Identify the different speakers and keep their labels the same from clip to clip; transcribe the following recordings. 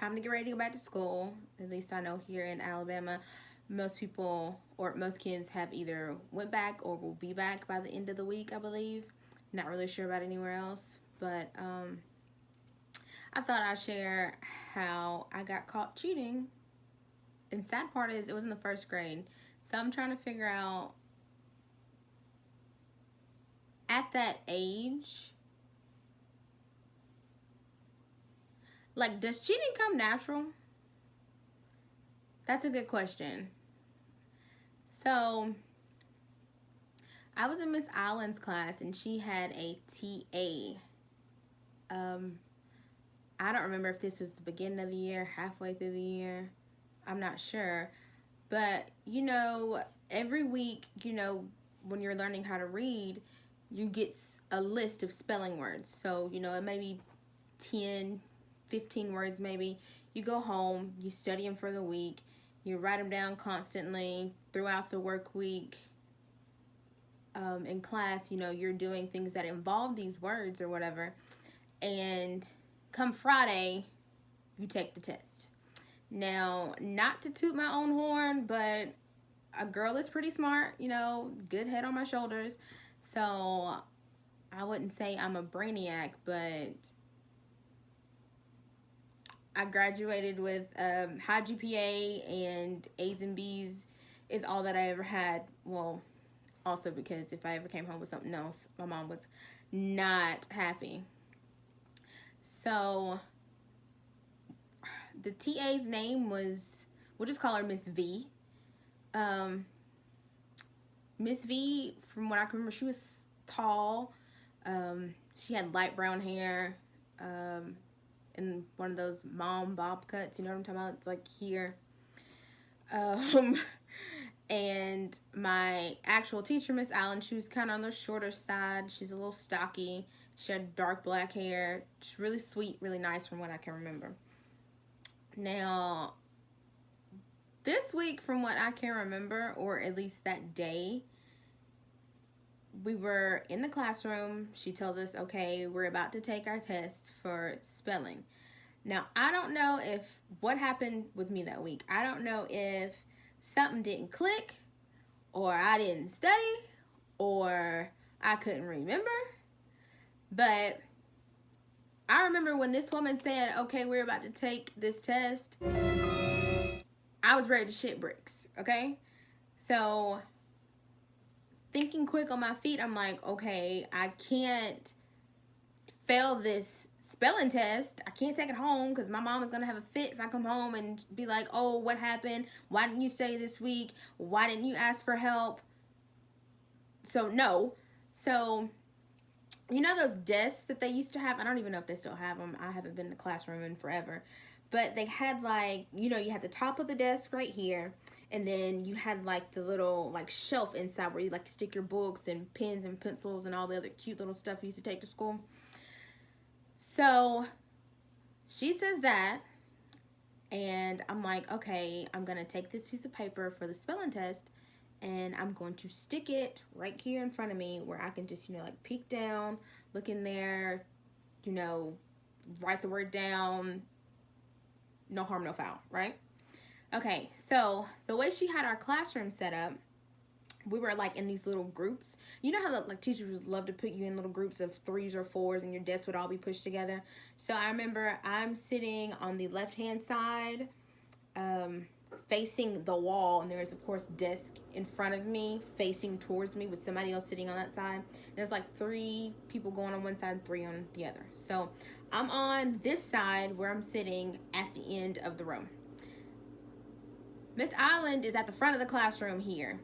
Speaker 1: time to get ready to go back to school. At least I know here in Alabama, most people or most kids have either went back or will be back by the end of the week, I believe. Not really sure about anywhere else, but I thought I'd share how I got caught cheating. And sad part is it was in the first grade. So I'm trying to figure out at that age, like, does cheating come natural? That's a good question. So I was in Miss Allen's class and she had a TA. I don't remember if this was the beginning of the year, halfway through the year. I'm not sure. But, every week, when you're learning how to read, you get a list of spelling words. So, it may be 10, 15 words maybe. You go home, you study them for the week, you write them down constantly throughout the work week. In class, you're doing things that involve these words or whatever. And come Friday, you take the test. Now, not to toot my own horn, but a girl is pretty smart, good head on my shoulders. So I wouldn't say I'm a brainiac, but I graduated with high GPA, and A's and B's is all that I ever had. Well, also because if I ever came home with something else, my mom was not happy. So the TA's name was, we'll just call her Miss V. Miss V, from what I can remember, she was tall. She had light brown hair, and one of those mom bob cuts, you know what I'm talking about? It's like here. And my actual teacher, Miss Allen, she was kind of on the shorter side. She's a little stocky. She had dark black hair. She's really sweet, really nice from what I can remember. Now, this week, from what I can remember, or at least that day, we were in the classroom. She tells us, okay, we're about to take our test for spelling. Now, I don't know if what happened with me that week. I don't know if something didn't click, or I didn't study, or I couldn't remember. But I remember when this woman said, okay, we're about to take this test, I was ready to shit bricks, okay? So thinking quick on my feet, I'm like, okay, I can't fail this spelling test. I can't take it home because my mom is going to have a fit if I come home and be like, oh, what happened? Why didn't you study this week? Why didn't you ask for help? So no. So, those desks that they used to have? I don't even know if they still have them. I haven't been in the classroom in forever. But they had like, you had the top of the desk right here. And then you had like the little like shelf inside where you like stick your books and pens and pencils and all the other cute little stuff you used to take to school. So she says that, and I'm like, okay, I'm going to take this piece of paper for the spelling test, and I'm going to stick it right here in front of me where I can just, like peek down, look in there, write the word down, no harm, no foul, right? Okay, so the way she had our classroom set up, we were like in these little groups. You know how like teachers love to put you in little groups of 3s or 4s and your desks would all be pushed together? So I remember I'm sitting on the left-hand side, facing the wall, and there's of course desk in front of me facing towards me with somebody else sitting on that side. There's like 3 people going on one side and 3 on the other. So I'm on this side where I'm sitting at the end of the room. Miss Island is at the front of the classroom here.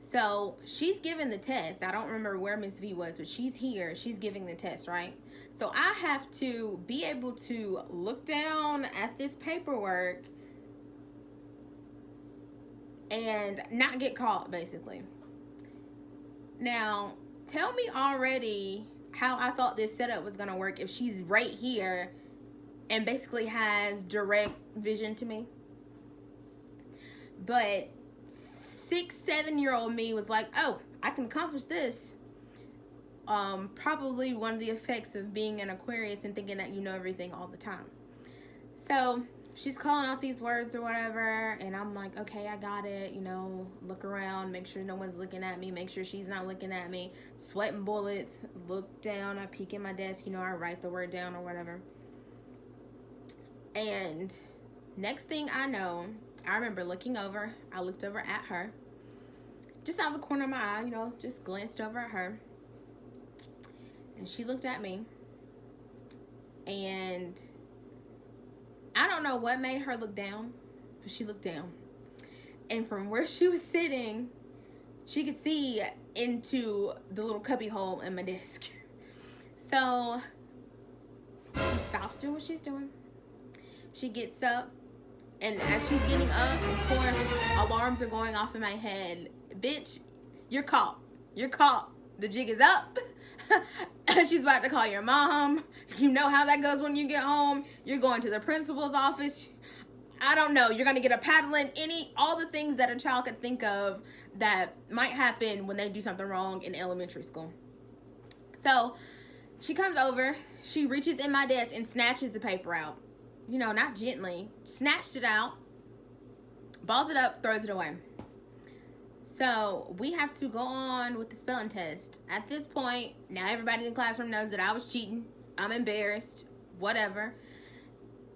Speaker 1: So she's giving the test. I don't remember where Miss V was, but she's here. She's giving the test, right? So I have to be able to look down at this paperwork and not get caught, basically. Now, tell me already how I thought this setup was going to work if she's right here and basically has direct vision to me. But 6, 7-year-old me was like, oh, I can accomplish this. probably one of the effects of being an Aquarius and thinking that you know everything all the time. So she's calling out these words or whatever, and I'm like, okay, I got it. You know, look around, make sure no one's looking at me, make sure she's not looking at me. Sweating bullets, look down, I peek at my desk, you know, I write the word down or whatever. And next thing I know, I remember looking over. I looked over at her, just out of the corner of my eye, you know, just glanced over at her. And she looked at me. And I don't know what made her look down, but she looked down. And from where she was sitting, she could see into the little cubby hole in my desk. So she stops doing what she's doing. She gets up, and as she's getting up, of course, alarms are going off in my head. Bitch, you're caught. You're caught. The jig is up. She's about to call your mom. You know how that goes when you get home. You're going to the principal's office. I don't know. You're going to get a paddling. All the things that a child could think of that might happen when they do something wrong in elementary school. So she comes over. She reaches in my desk and snatches the paper out. You know, not gently. Snatched it out. Balls it up. Throws it away. So we have to go on with the spelling test. At this point, now everybody in the classroom knows that I was cheating. I'm embarrassed. Whatever.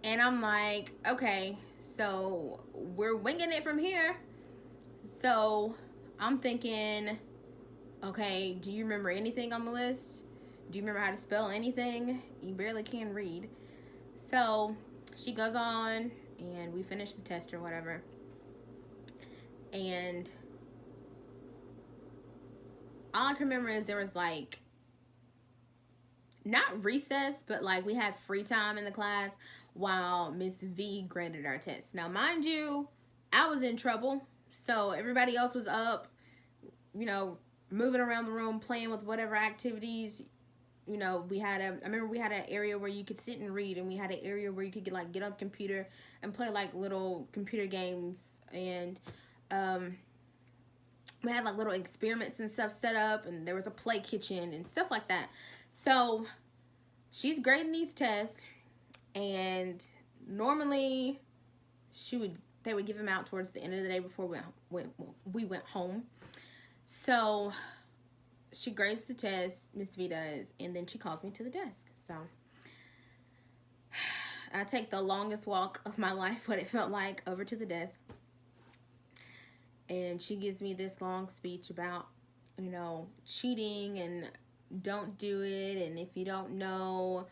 Speaker 1: And I'm like, okay, so we're winging it from here. So I'm thinking, okay, do you remember anything on the list? Do you remember how to spell anything? You barely can read. So she goes on, and we finish the test or whatever. And all I can remember is there was like, not recess, but like we had free time in the class while Miss V graded our tests. Now, mind you, I was in trouble. So everybody else was up, you know, moving around the room, playing with whatever activities. You know, I remember we had an area where you could sit and read, and we had an area where you could get on the computer and play like little computer games. And we had like little experiments and stuff set up, and there was a play kitchen and stuff like that. So she's grading these tests, and normally they would give them out towards the end of the day before we went home. So she grades the test, Miss V does, and then she calls me to the desk. So I take the longest walk of my life, what it felt like, over to the desk. And she gives me this long speech about, you know, cheating and don't do it. And if you don't know,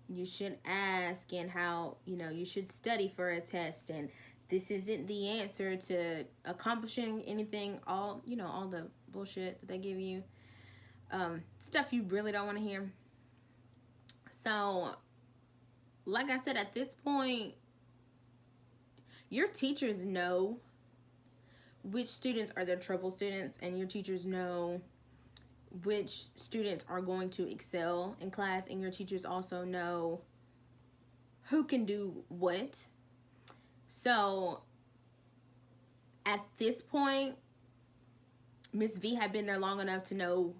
Speaker 1: you should ask, and how, you know, you should study for a test. And this isn't the answer to accomplishing anything. All the bullshit that they give you. Stuff you really don't want to hear. So, like I said, at this point, your teachers know which students are their trouble students, and your teachers know which students are going to excel in class, and your teachers also know who can do what. So at this point, Miss V had been there long enough to know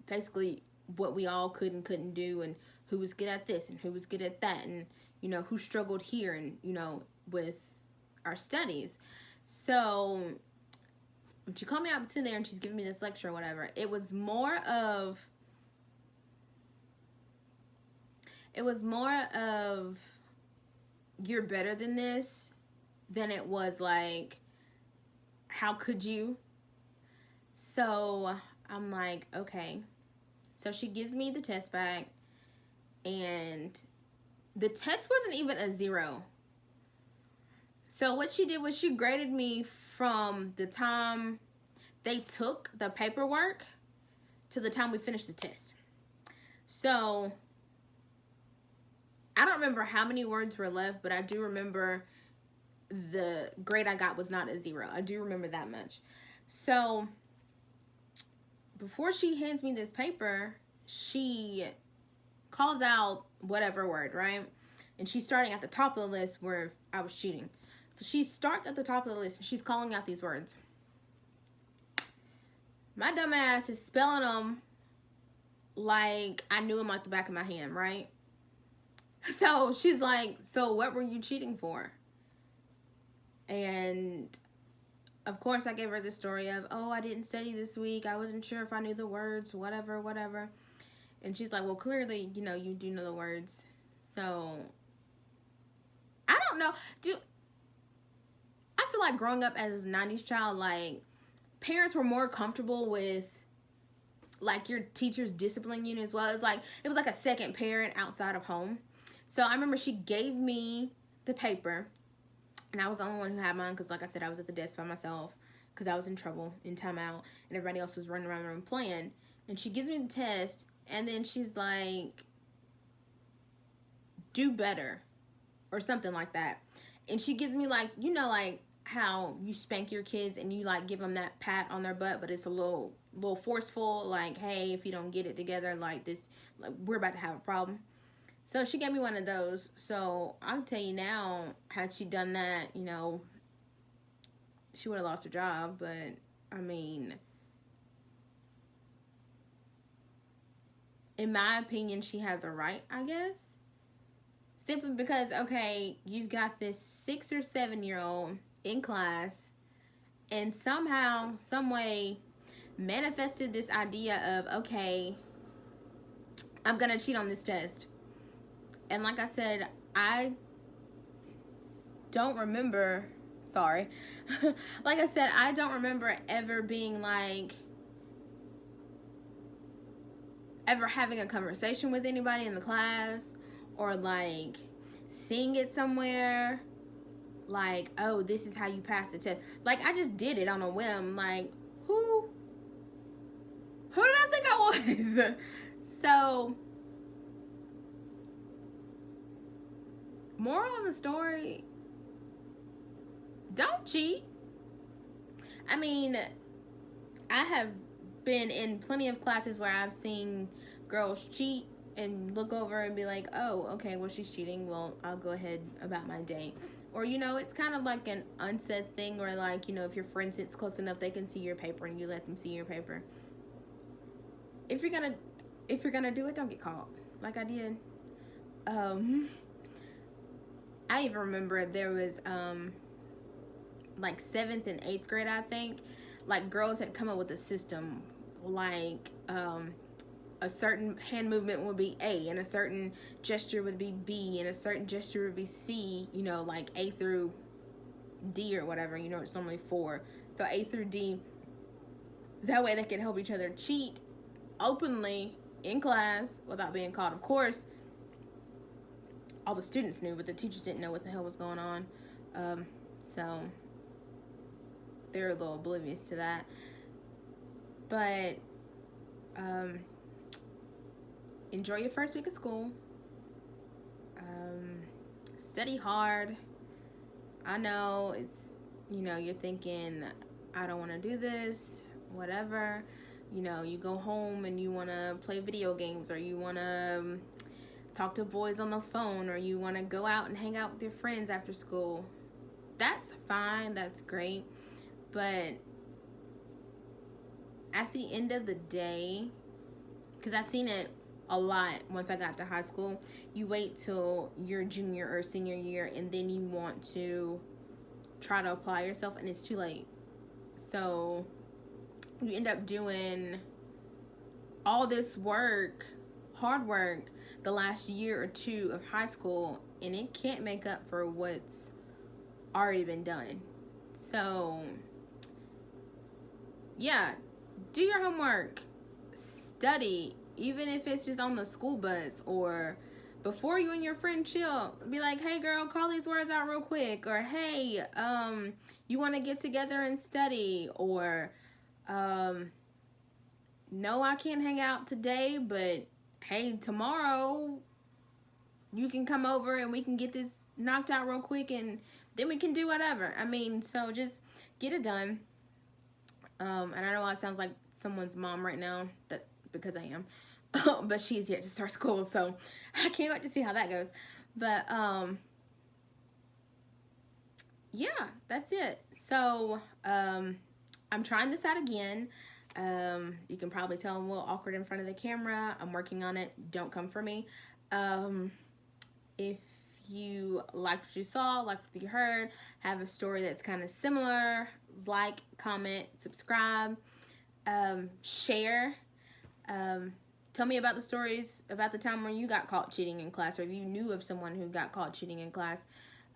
Speaker 1: basically what we all could and couldn't do, and who was good at this and who was good at that, and, you know, who struggled here and, you know, with our studies. So when she called me out to there and she's giving me this lecture or whatever, it was more of you're better than this than it was like, how could you? So I'm like, okay. So she gives me the test back, and the test wasn't even a 0. So what she did was she graded me from the time they took the paperwork to the time we finished the test. So I don't remember how many words were left, but I do remember the grade I got was not a 0. I do remember that much. So before she hands me this paper, she calls out whatever word, right? And she's starting at the top of the list where I was cheating. So she starts at the top of the list and she's calling out these words. My dumb ass is spelling them like I knew him like the back of my hand, right? So she's like, so what were you cheating for? And of course I gave her the story of, oh, I didn't study this week. I wasn't sure if I knew the words, whatever, whatever. And she's like, well, clearly, you know, you do know the words. So I don't know. I feel like growing up as a 90s child, like, parents were more comfortable with, like, your teachers disciplining you as well. It's like, it was like a second parent outside of home. So I remember she gave me the paper, and I was the only one who had mine because, like I said, I was at the desk by myself because I was in trouble in timeout, and everybody else was running around the room playing. And she gives me the test, and then she's like, do better, or something like that. And she gives me, like, you know, like how you spank your kids and you like give them that pat on their butt, but it's a little forceful, like, hey, if you don't get it together, like this, like, we're about to have a problem. So she gave me one of those. So I'll tell you now, had she done that, you know, she would have lost her job. But I mean, in my opinion, she had the right, I guess. Simply because, okay, you've got this 6 or 7-year-old in class, and somehow, some way, manifested this idea of, okay, I'm gonna cheat on this test. And like I said, I don't remember, sorry, like I said, I don't remember ever being like, ever having a conversation with anybody in the class, or like seeing it somewhere, like, oh, this is how you pass the test. Like, I just did it on a whim. Like, who did I think I was? So, moral of the story, don't cheat. I mean, I have been in plenty of classes where I've seen girls cheat and look over and be like, oh, okay, well, she's cheating. Well, I'll go ahead about my day. Or, you know, it's kind of like an unsaid thing where, like, you know, if your friend sits close enough, they can see your paper and you let them see your paper. If you're gonna do it, don't get caught like I did. I even remember there was like 7th and 8th grade, I think, like, girls had come up with a system, like, a certain hand movement would be A, and a certain gesture would be B, and a certain gesture would be C, you know, like A through D or whatever, you know, it's normally 4. So A through D. That way they can help each other cheat openly in class without being caught. Of course, all the students knew, but the teachers didn't know what the hell was going on. So they're a little oblivious to that. But enjoy your first week of school. Study hard. I know it's, you know, you're thinking, I don't want to do this, whatever. You know, you go home and you want to play video games, or you want to talk to boys on the phone, or you want to go out and hang out with your friends after school. That's fine. That's great. But at the end of the day, because I've seen it a lot once I got to high school, you wait till your junior or senior year and then you want to try to apply yourself, and it's too late. So you end up doing all this work, hard work, the last year or two of high school, and it can't make up for what's already been done. So yeah, do your homework, study, even if it's just on the school bus, or before you and your friend chill, be like, hey girl, call these words out real quick, or hey, you want to get together and study, or no, I can't hang out today, but hey, tomorrow you can come over and we can get this knocked out real quick, and then we can do whatever. I mean, so just get it done. And I know it sounds like someone's mom right now, that because I am, but she's yet to start school, so I can't wait to see how that goes. But yeah, that's it. So I'm trying this out again. You can probably tell I'm a little awkward in front of the camera. I'm working on it. Don't come for me. If you liked what you saw, liked what you heard, have a story that's kind of similar, like, comment, subscribe, share. Tell me about the stories about the time when you got caught cheating in class, or if you knew of someone who got caught cheating in class.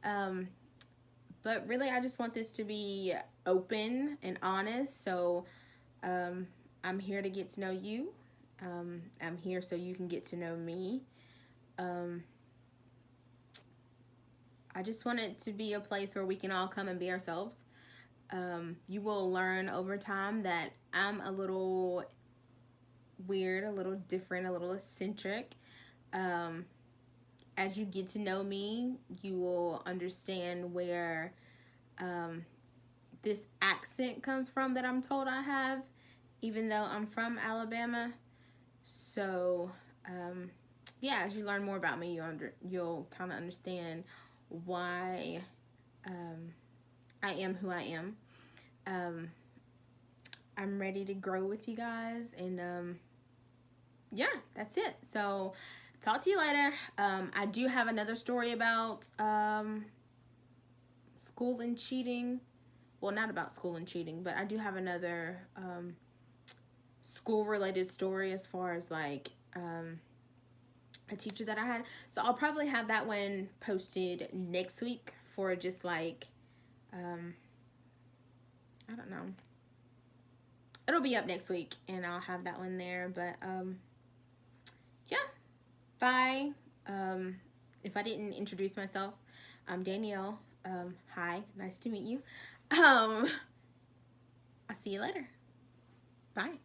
Speaker 1: But really, I just want this to be open and honest. So I'm here to get to know you. I'm here so you can get to know me. I just want it to be a place where we can all come and be ourselves. You will learn over time that I'm a little weird, a little different, a little eccentric. As you get to know me, you will understand where this accent comes from that I'm told I have, even though I'm from Alabama. So, yeah, as you learn more about me, you'll kind of understand why I am who I am. I'm ready to grow with you guys, and yeah, that's it. So, talk to you later. I do have another story about school and cheating. Well, not about school and cheating, but I do have another school-related story as far as like a teacher that I had. So I'll probably have that one posted next week for just like, I don't know. It'll be up next week and I'll have that one there. But yeah, bye. If I didn't introduce myself, I'm Danielle. Hi, nice to meet you. I'll see you later. Bye.